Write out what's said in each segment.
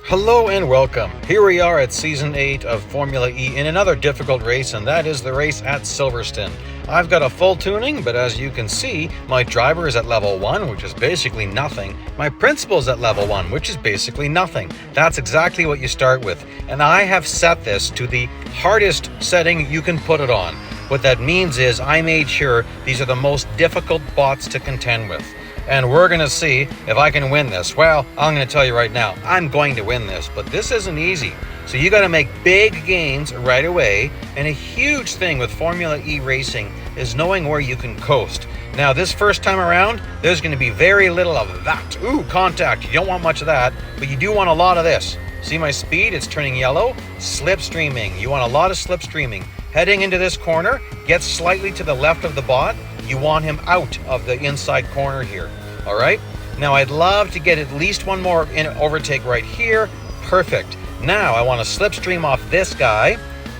Hello and welcome. Here we are at Season 8 of Formula E in another difficult race, and that is the race at Silverstone. I've got a full tuning, but as you can see, my driver is at level 1, which is basically nothing. My principal is at level 1, which is basically nothing. That's exactly what you start with. And I have set this to the hardest setting you can put it on. What that means is I made sure these are the most difficult bots to contend with. And we're going to see if I can win this. Well, I'm going to tell you right now, I'm going to win this, but this isn't easy. So you got to make big gains right away. And a huge thing with Formula E racing is knowing where you can coast. Now, this first time around, there's going to be very little of that. Ooh, contact. You don't want much of that, but you do want a lot of this. See my speed? It's turning yellow. Slipstreaming. You want a lot of slipstreaming. Heading into this corner, get slightly to the left of the bot. You want him out of the inside corner here. All right. Now I'd love to get at least one more overtake right here. Perfect. Now I want to slipstream off this guy.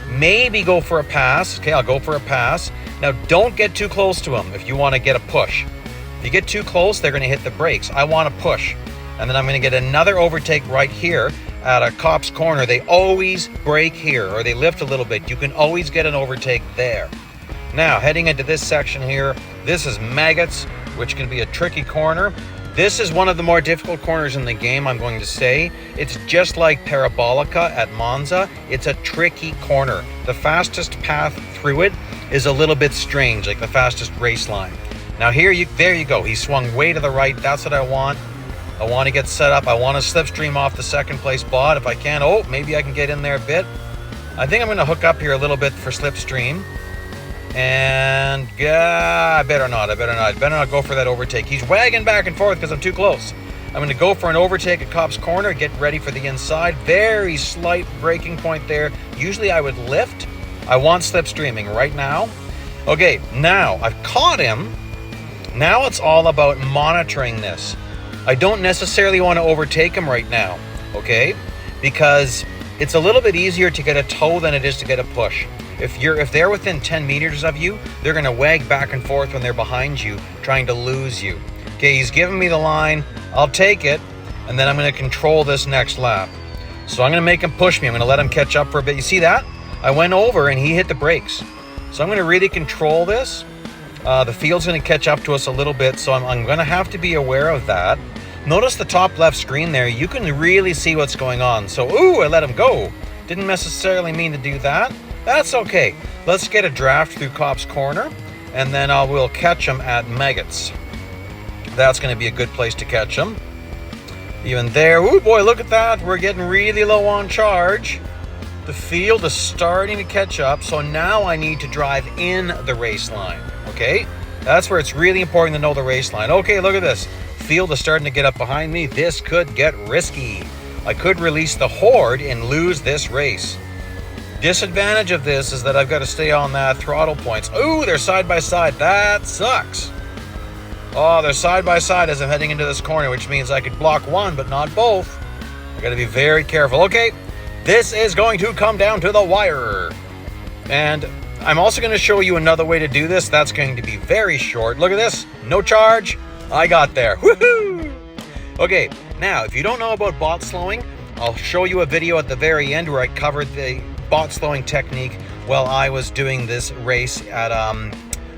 Maybe go for a pass. Okay, I'll go for a pass. Now don't get too close to him if you want to get a push. If you get too close, they're going to hit the brakes. I want to push. And then I'm going to get another overtake right here at a cop's corner. They always brake here, or they lift a little bit. You can always get an overtake there. Now, heading into this section here, this is Maggots, which can be a tricky corner. This is one of the more difficult corners in the game, I'm going to say. It's just like Parabolica at Monza. It's a tricky corner. The fastest path through it is a little bit strange, like the fastest race line. Now there you go. He swung way to the right. That's what I want. I want to get set up. I want to slipstream off the second place bot if I can. Oh, maybe I can get in there a bit. I think I'm going to hook up here a little bit for slipstream. And I better not go for that overtake. He's wagging back and forth because I'm too close. I'm going to go for an overtake at Cop's corner, get ready for the inside. Very slight braking point there. Usually I would lift. I want slipstreaming right now. Okay, now I've caught him. Now it's all about monitoring this. I don't necessarily want to overtake him right now, okay? Because it's a little bit easier to get a tow than it is to get a push. If they're within 10 meters of you, they're going to wag back and forth when they're behind you, trying to lose you. Okay, he's giving me the line. I'll take it, and then I'm going to control this next lap. So I'm going to make him push me. I'm going to let him catch up for a bit. You see that? I went over, and he hit the brakes. So I'm going to really control this. The field's going to catch up to us a little bit, so I'm going to have to be aware of that. Notice the top left screen there. You can really see what's going on. So, ooh, I let him go. Didn't necessarily mean to do that. That's okay. Let's get a draft through Cop's corner, and then we'll catch him at Maggots. That's going to be a good place to catch him. Even there, ooh boy, look at that. We're getting really low on charge. The field is starting to catch up, so now I need to drive in the race line, okay? That's where it's really important to know the race line. Okay, look at this. Field is starting to get up behind me. This could get risky. I could release the horde and lose this race. Disadvantage of this is that I've got to stay on that throttle points. Ooh, they're side by side. That sucks. Oh, they're side by side as I'm heading into this corner, which means I could block one, but not both. I got to be very careful. Okay, this is going to come down to the wire. And I'm also going to show you another way to do this. That's going to be very short. Look at this. No charge. I got there. Woohoo! Okay, now, if you don't know about bot slowing, I'll show you a video at the very end where I covered the bot slowing technique while I was doing this race at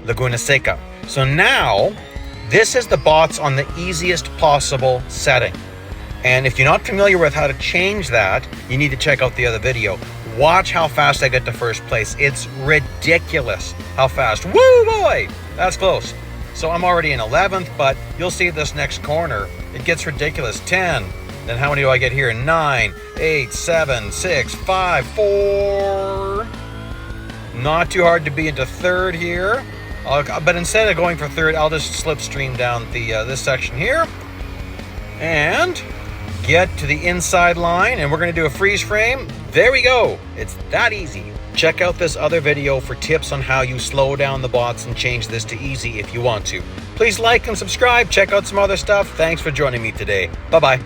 Laguna Seca. So now, this is the bots on the easiest possible setting. And if you're not familiar with how to change that, you need to check out the other video. Watch how fast I get to first place. It's ridiculous how fast. Woo boy! That's close. So I'm already in 11th, but you'll see this next corner. It gets ridiculous. 10. Then how many do I get here? 9, 8, 7, 6, 5, 4. Not too hard to be into third here. But instead of going for third, I'll just slipstream down this section here. And get to the inside line. And we're going to do a freeze frame. There we go. It's that easy. Check out this other video for tips on how you slow down the bots and change this to easy if you want to. Please like and subscribe. Check out some other stuff. Thanks for joining me today. Bye-bye.